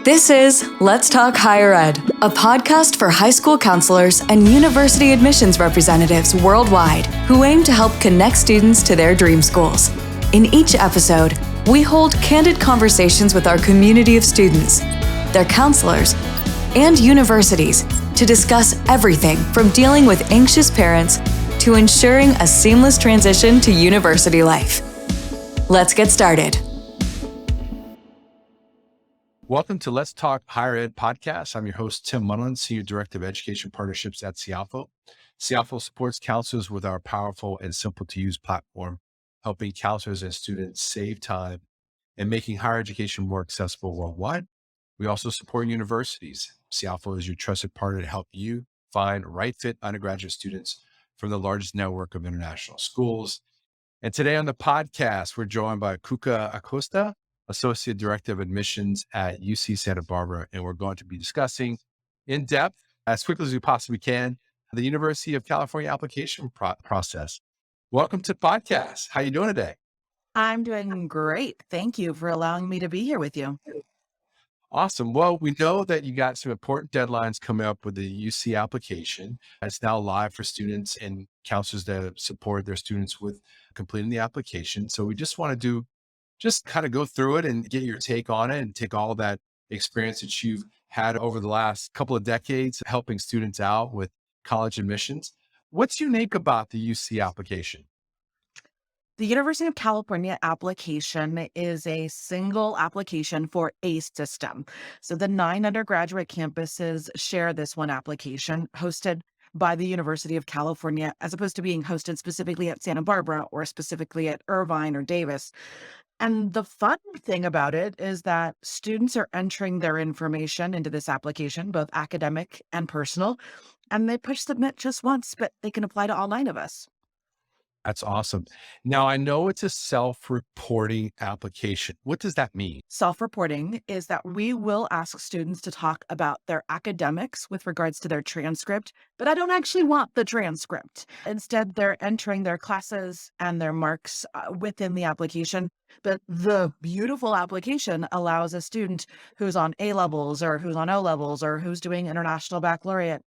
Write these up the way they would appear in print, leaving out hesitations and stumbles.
This is Let's Talk Higher Ed, a podcast for high school counselors and university admissions representatives worldwide who aim to help connect students to their dream schools. In each episode, we hold candid conversations with our community of students, their counselors, and universities to discuss everything from dealing with anxious parents to ensuring a seamless transition to university life. Let's get started. Welcome to Let's Talk Higher Ed podcast. I'm your host, Tim Munnerlyn, Senior Director of Education Partnerships at Cialfo. Cialfo supports counselors with our powerful and simple to use platform, helping counselors and students save time and making higher education more accessible worldwide. We also support universities. Cialfo is your trusted partner to help you find right fit undergraduate students from the largest network of international schools. And today on the podcast, we're joined by Cuca Acosta, Associate Director of Admissions at UC Santa Barbara, and we're going to be discussing in depth, as quickly as we possibly can, the University of California application process. Welcome to the podcast. How are you doing today? I'm doing great. Thank you for allowing me to be here with you. Awesome. Well, we know that you got some important deadlines coming up with the UC application. It's now live for students and counselors that support their students with completing the application. So we just want to just kind of go through it and get your take on it and take all that experience that you've had over the last couple of decades helping students out with college admissions. What's unique about the UC application? The University of California application is a single application for a system. So the 9 undergraduate campuses share this one application hosted by the University of California, as opposed to being hosted specifically at Santa Barbara or specifically at Irvine or Davis. And the fun thing about it is that students are entering their information into this application, both academic and personal, and they push submit just once, but they can apply to all 9 of us. That's awesome. Now, I know it's a self-reporting application. What does that mean? Self-reporting is that we will ask students to talk about their academics with regards to their transcript, but I don't actually want the transcript. Instead, they're entering their classes and their marks within the application. But the beautiful application allows a student who's on A levels or who's on O levels or who's doing international baccalaureate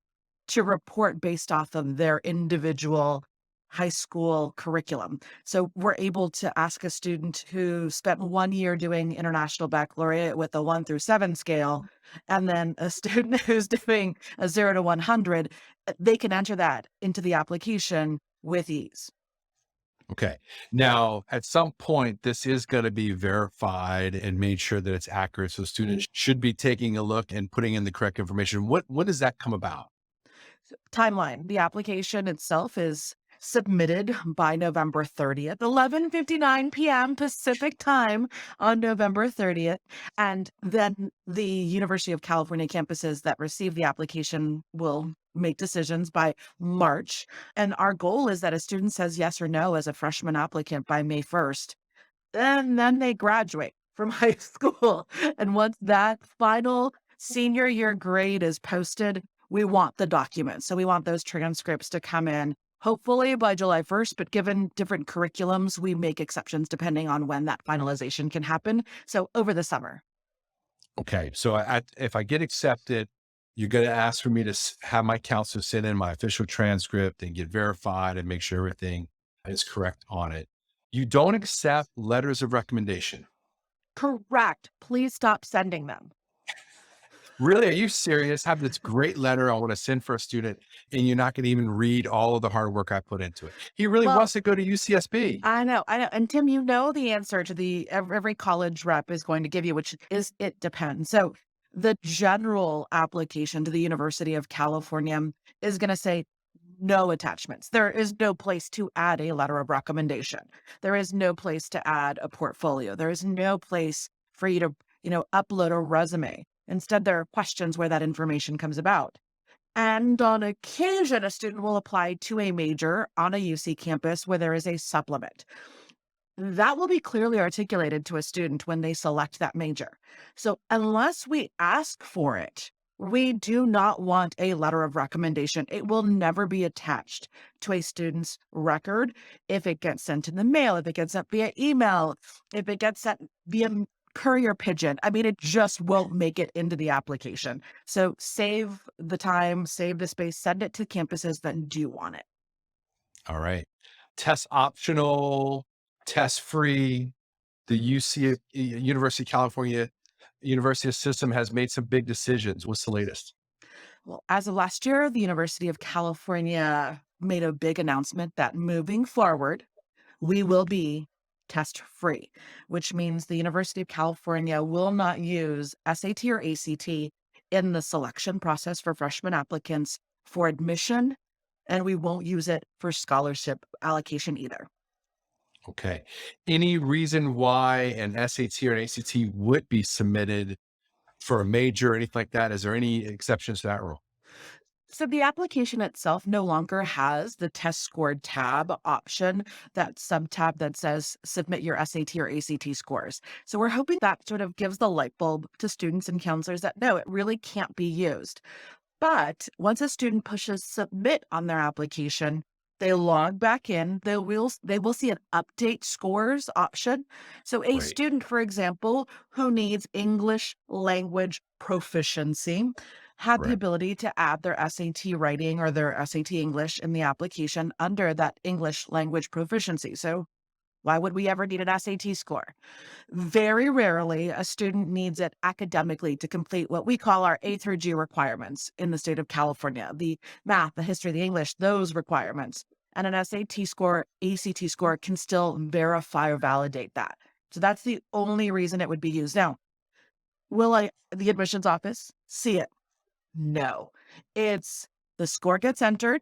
to report based off of their individual high school curriculum. So we're able to ask a student who spent 1 year doing international baccalaureate with a 1 through 7 scale, and then a student who's doing a 0 to 100, they can enter that into the application with ease. Okay. Now, at some point, this is going to be verified and made sure that it's accurate. So students should be taking a look and putting in the correct information. What does that come about? Timeline. The application itself is submitted by November 30th, 11:59 p.m. Pacific time on November 30th. And then the University of California campuses that receive the application will make decisions by March. And our goal is that a student says yes or no as a freshman applicant by May 1st. And then they graduate from high school. And once that final senior year grade is posted, we want the documents. So we want those transcripts to come in hopefully by July 1st, but given different curriculums, we make exceptions depending on when that finalization can happen. So over the summer. Okay. So if I get accepted, you're going to ask for me to have my counselor send in my official transcript and get verified and make sure everything is correct on it. You don't accept letters of recommendation. Correct. Please stop sending them. Really? Are you serious? I have this great letter I want to send for a student, and you're not going to even read all of the hard work I put into it. He really wants to go to UCSB. I know. And Tim, you know the answer to every college rep is going to give you, which is it depends. So the general application to the University of California is going to say no attachments. There is no place to add a letter of recommendation. There is no place to add a portfolio. There is no place for you to, upload a resume. Instead, there are questions where that information comes about. And on occasion, a student will apply to a major on a UC campus where there is a supplement. That will be clearly articulated to a student when they select that major. So unless we ask for it, we do not want a letter of recommendation. It will never be attached to a student's record if it gets sent in the mail, if it gets sent via email, if it gets sent via courier pigeon. I mean, it just won't make it into the application. So save the time, save the space, send it to campuses that do want it. All right. Test optional, test free. The University of California University system has made some big decisions. What's the latest? Well, as of last year, the University of California made a big announcement that moving forward, we will be test free, which means the University of California will not use SAT or ACT in the selection process for freshman applicants for admission, and we won't use it for scholarship allocation either. Okay. Any reason why an SAT or an ACT would be submitted for a major or anything like that? Is there any exceptions to that rule? So the application itself no longer has the test scored tab option, that sub tab that says submit your SAT or ACT scores. So we're hoping that sort of gives the light bulb to students and counselors that no, it really can't be used. But once a student pushes submit on their application, they log back in, they will see an update scores option. So a Great. student, for example, who needs English language proficiency had the Right. ability to add their SAT writing or their SAT English in the application under that English language proficiency. So why would we ever need an SAT score? Very rarely a student needs it academically to complete what we call our A through G requirements in the state of California, the math, the history, the English, those requirements. And an SAT score, ACT score can still verify or validate that. So that's the only reason it would be used. Now, will the admissions office see it? No. It's the score gets entered.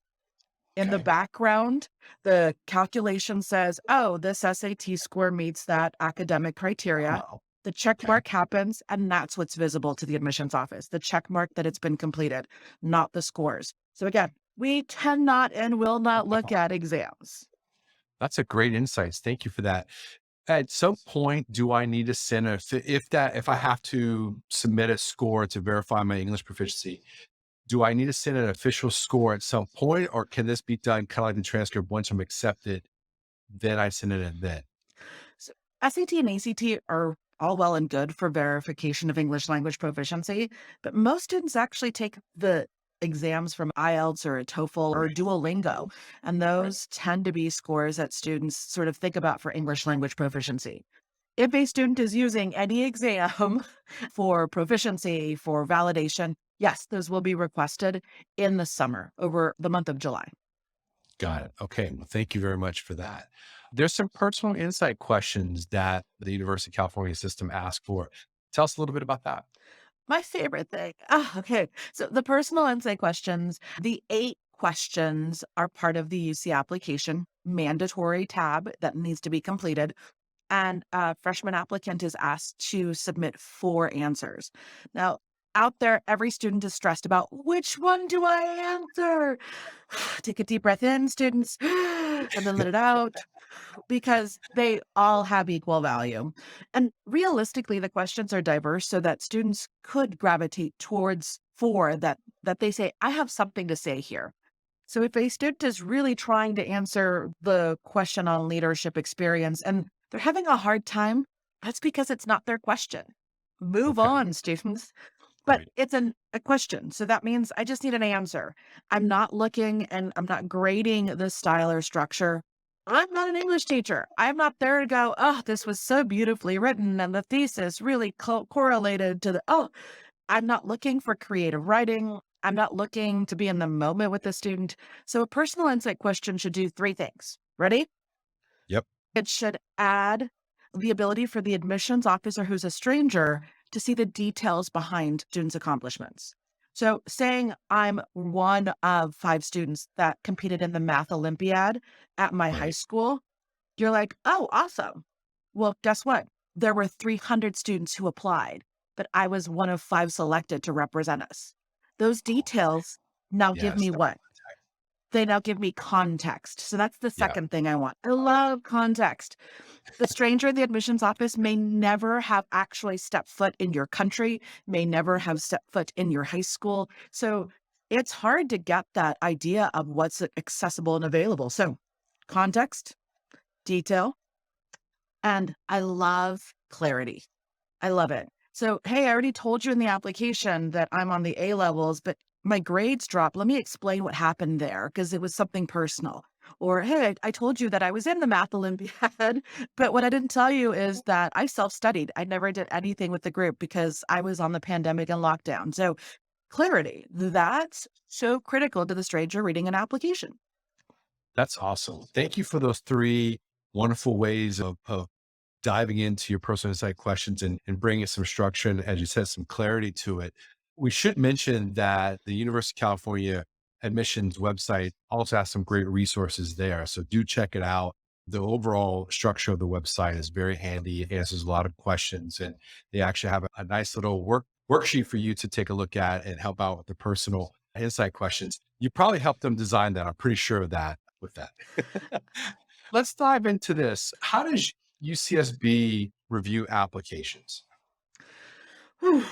In the Okay. background, the calculation says, oh, this SAT score meets that academic criteria. Oh, The check okay. mark happens, and that's what's visible to the admissions office, the check mark that it's been completed, not the scores. So again, we cannot and will not look Wow. at exams. That's a great insights. Thank you for that. At some point, do I need to send if I have to submit a score to verify my English proficiency, do I need to send an official score at some point, or can this be done kind of like the transcript once I'm accepted, then I send it in then? So SAT and ACT are all well and good for verification of English language proficiency, but most students actually take the exams from IELTS or a TOEFL or Right. Duolingo, and Right. those tend to be scores that students sort of think about for English language proficiency. If a student is using any exam for proficiency, for validation, yes, those will be requested in the summer over the month of July. Got it. Okay. Well, thank you very much for that. There's some personal insight questions that the University of California system asks for. Tell us a little bit about that. My favorite thing. Ah, okay. So the personal insight questions, the 8 questions are part of the UC application mandatory tab that needs to be completed. And a freshman applicant is asked to submit 4 answers. Now, out there, every student is stressed about which one do I answer? Take a deep breath in, students, and then let it out because they all have equal value. And realistically, the questions are diverse so that students could gravitate towards 4 that they say, I have something to say here. So if a student is really trying to answer the question on leadership experience and they're having a hard time, that's because it's not their question. Move Okay. on, students. But Great. it's a question. So that means I just need an answer. I'm not looking and I'm not grading the style or structure. I'm not an English teacher. I'm not there to go, oh, this was so beautifully written and the thesis really correlated to the, oh, I'm not looking for creative writing. I'm not looking to be in the moment with the student. So a personal insight question should do 3 things. Ready? Yep. It should add the ability for the admissions officer who's a stranger to see the details behind students' accomplishments. So saying I'm one of 5 students that competed in the math Olympiad at my high Right. school, you're like, oh, awesome. Well, guess what? There were 300 students who applied, but I was one of 5 selected to represent us. Those details now give Yes. me That what? They now give me context. So that's the Yeah. second thing I want. I love context. The stranger in the admissions office may never have actually stepped foot in your country, may never have stepped foot in your high school. So it's hard to get that idea of what's accessible and available. So context, detail, and I love clarity. I love it. So, hey, I already told you in the application that I'm on the A levels, but my grades dropped. Let me explain what happened there because it was something personal. Or, hey, I told you that I was in the math Olympiad, but what I didn't tell you is that I self studied. I never did anything with the group because I was on the pandemic and lockdown. So, clarity, that's so critical to the stranger reading an application. That's awesome. Thank you for those three wonderful ways of diving into your personal insight questions and bringing some structure and, as you said, some clarity to it. We should mention that the University of California admissions website also has some great resources there. So do check it out. The overall structure of the website is very handy. It answers a lot of questions, and they actually have a nice little worksheet for you to take a look at and help out with the personal insight questions. You probably helped them design that. I'm pretty sure of that with that. Let's dive into this. How does UCSB review applications? Whew.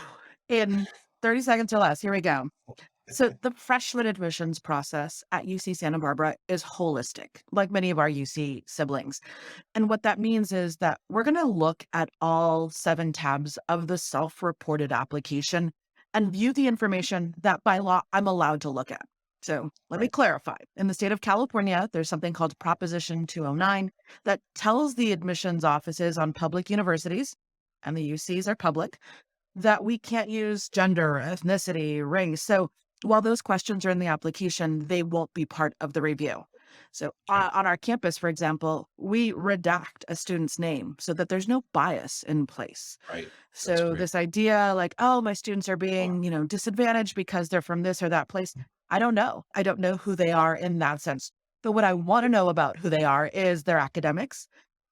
In 30 seconds or less, here we go. So the freshman admissions process at UC Santa Barbara is holistic, like many of our UC siblings. And what that means is that we're going to look at all 7 tabs of the self-reported application and view the information that by law I'm allowed to look at. So let me Right. clarify. In the state of California, there's something called Proposition 209 that tells the admissions offices on public universities, and the UCs are public, that we can't use gender, ethnicity, race. So while those questions are in the application, they won't be part of the review. So Okay. on our campus, for example, we redact a student's name so that there's no bias in place. Right. That's So great. this idea like, oh, my students are being, disadvantaged because they're from this or that place. I don't know. I don't know who they are in that sense. But what I want to know about who they are is their academics.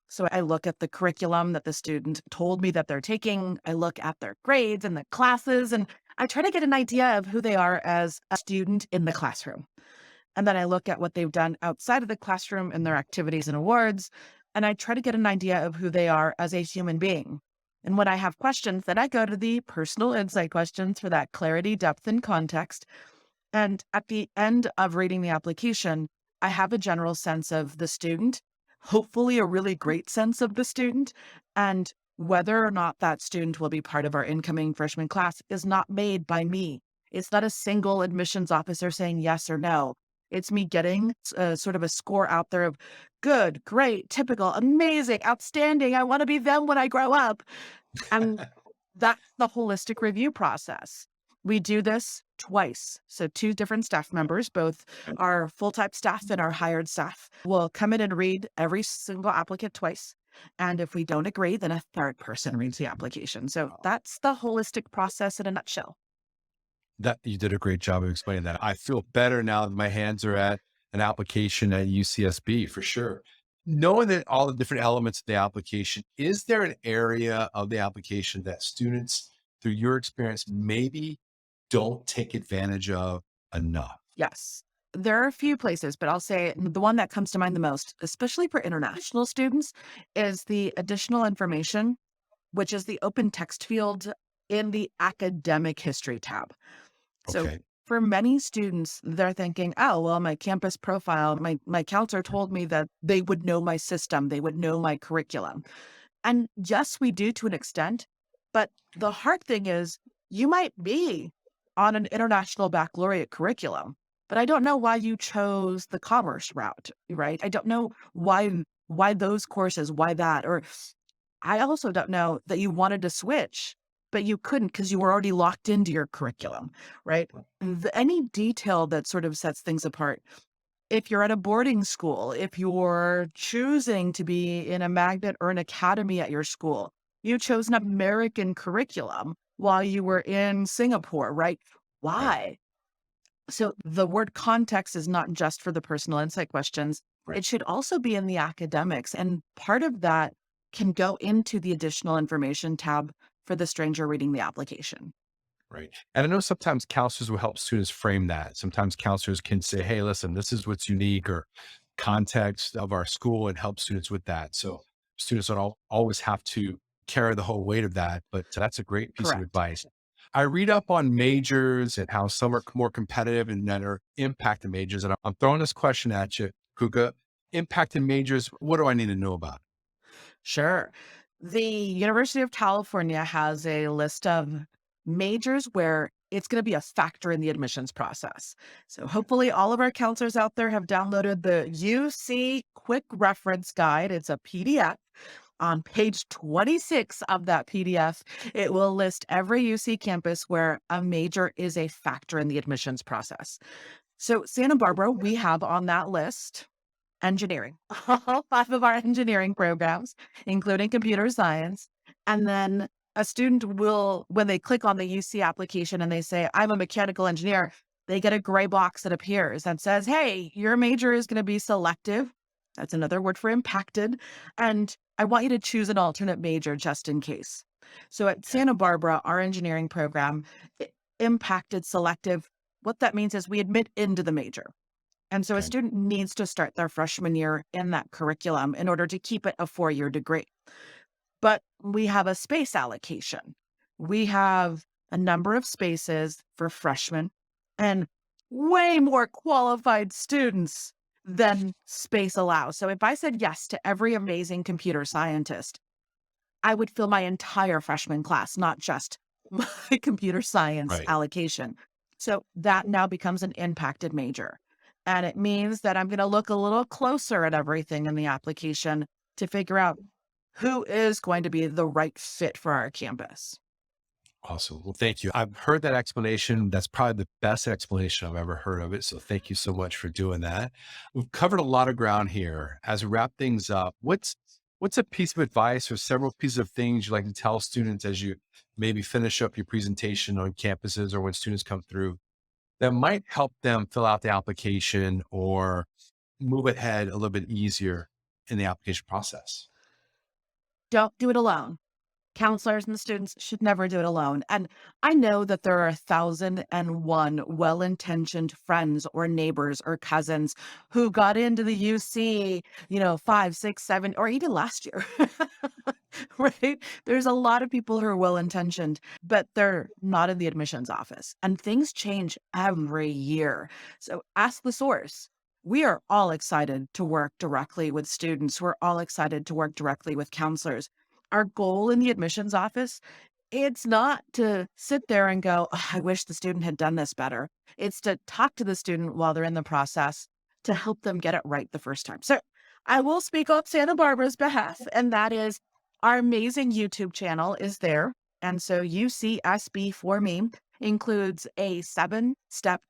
So I look at the curriculum that the student told me that they're taking. I look at their grades and the classes, and I try to get an idea of who they are as a student in the classroom. And then I look at what they've done outside of the classroom in their activities and awards. And I try to get an idea of who they are as a human being. And when I have questions, then I go to the personal insight questions for that clarity, depth, and context. And at the end of reading the application, I have a general sense of the student, hopefully a really great sense of the student. And whether or not that student will be part of our incoming freshman class is not made by me. It's not a single admissions officer saying yes or no. It's me getting sort of a score out there of good, great, typical, amazing, outstanding. I want to be them when I grow up. And that's the holistic review process. We do this twice. So 2 different staff members, both our full-time staff and our hired staff, will come in and read every single applicant twice. And if we don't agree, then a third person reads the application. So that's the holistic process in a nutshell. That you did a great job of explaining that. I feel better now that my hands are at an application at UCSB for sure. Knowing that all the different elements of the application, is there an area of the application that students, through your experience, maybe don't take advantage of enough? Yes. There are a few places, but I'll say the one that comes to mind the most, especially for international students, is the additional information, which is the open text field in the academic history tab. So Okay. for many students, they're thinking, oh, well, my campus profile, my counselor told me that they would know my system, they would know my curriculum. And yes, we do to an extent. But the hard thing is you might be on an international baccalaureate curriculum, but I don't know why you chose the commerce route, right? I don't know why those courses, why that, or I also don't know that you wanted to switch, but you couldn't because you were already locked into your curriculum, right? Any detail that sort of sets things apart. If you're at a boarding school, if you're choosing to be in a magnet or an academy at your school, you chose an American curriculum while you were in Singapore, right? Right. Why? So the word context is not just for the personal insight questions. Right. It should also be in the academics. And part of that can go into the additional information tab for the stranger reading the application. Right. And I know sometimes counselors will help students frame that. Sometimes counselors can say, hey, listen, this is what's unique or context of our school and help students with that. So students don't always have to carry the whole weight of that, but that's a great piece of Correct. advice. I read up on majors and how some are more competitive and that are impacted majors. And I'm throwing this question at you, Kuka. Impacted majors, what do I need to know about? Sure. The University of California has a list of majors where it's going to be a factor in the admissions process. So hopefully all of our counselors out there have downloaded the UC Quick Reference Guide. It's a PDF. On page 26 of that PDF, it will list every UC campus where a major is a factor in the admissions process. So Santa Barbara, we have on that list engineering, all 5 of our engineering programs, including computer science. And then a student will, when they click on the UC application and they say, I'm a mechanical engineer, they get a gray box that appears that says, hey, your major is going to be selective. That's another word for impacted. And I want you to choose an alternate major just in case. So at Santa Barbara, our engineering program, impacted selective. What that means is we admit into the major. And so a student needs to start their freshman year in that curriculum in order to keep it a 4-year degree. But we have a space allocation. We have a number of spaces for freshmen and way more qualified students than space allows. So if I said yes to every amazing computer scientist, I would fill my entire freshman class, not just my computer science allocation. So that now becomes an impacted major. And it means that I'm going to look a little closer at everything in the application to figure out who is going to be the right fit for our campus. Awesome. Well, thank you. I've heard that explanation. That's probably the best explanation I've ever heard of it. So thank you so much for doing that. We've covered a lot of ground here. As we wrap things up, what's a piece of advice or several pieces of things you'd like to tell students as you maybe finish up your presentation on campuses or when students come through that might help them fill out the application or move ahead a little bit easier in the application process? Don't do it alone. Counselors and the students should never do it alone. And I know that there are 1,001 well-intentioned friends or neighbors or cousins who got into the UC, 5, 6, 7, or even last year, right? There's a lot of people who are well-intentioned, but they're not in the admissions office. And things change every year. So ask the source. We are all excited to work directly with students. We're all excited to work directly with counselors. Our goal in the admissions office, it's not to sit there and go, oh, I wish the student had done this better. It's to talk to the student while they're in the process to help them get it right the first time. So I will speak on Santa Barbara's behalf, and that is our amazing YouTube channel is there. And so UCSB for me includes a 7-step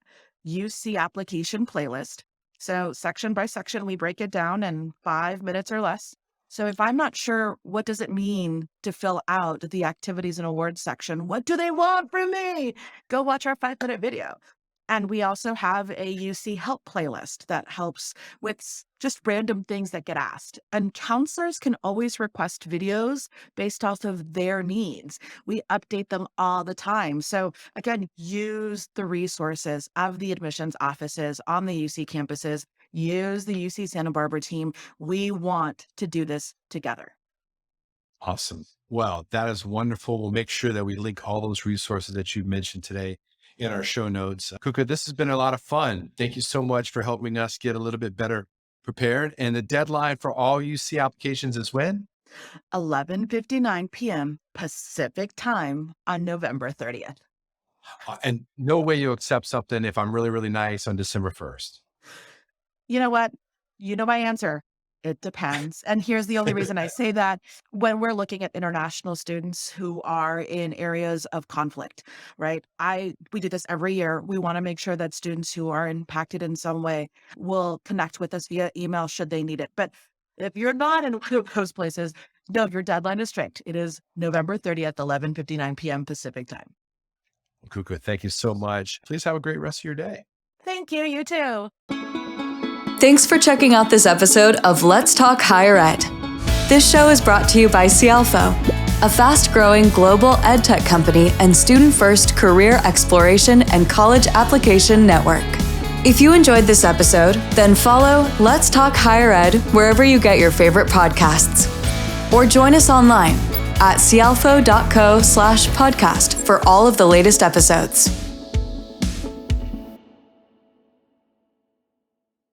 UC application playlist. So section by section, we break it down in 5 minutes or less. So if I'm not sure, what does it mean to fill out the activities and awards section? What do they want from me? Go watch our 5-minute video. And we also have a UC help playlist that helps with just random things that get asked. And counselors can always request videos based off of their needs. We update them all the time. So again, use the resources of the admissions offices on the UC campuses. Use the UC Santa Barbara team. We want to do this together. Awesome. Well, that is wonderful. We'll make sure that we link all those resources that you mentioned today in our show notes. Cuca, this has been a lot of fun. Thank you so much for helping us get a little bit better prepared. And the deadline for all UC applications is when? 11:59 p.m. Pacific time on November 30th. And no way you accept something if I'm really, really nice on December 1st. You know what? You know my answer. It depends. And here's the only reason I say that. When we're looking at international students who are in areas of conflict, right? We do this every year. We want to make sure that students who are impacted in some way will connect with us via email should they need it. But if you're not in one of those places, no, your deadline is strict. It is November 30th, 11:59 p.m. Pacific time. Cuca, thank you so much. Please have a great rest of your day. Thank you. You too. Thanks for checking out this episode of Let's Talk Higher Ed. This show is brought to you by Cialfo, a fast-growing global edtech company and student-first career exploration and college application network. If you enjoyed this episode, then follow Let's Talk Higher Ed wherever you get your favorite podcasts. Or join us online at cialfo.co/podcast for all of the latest episodes.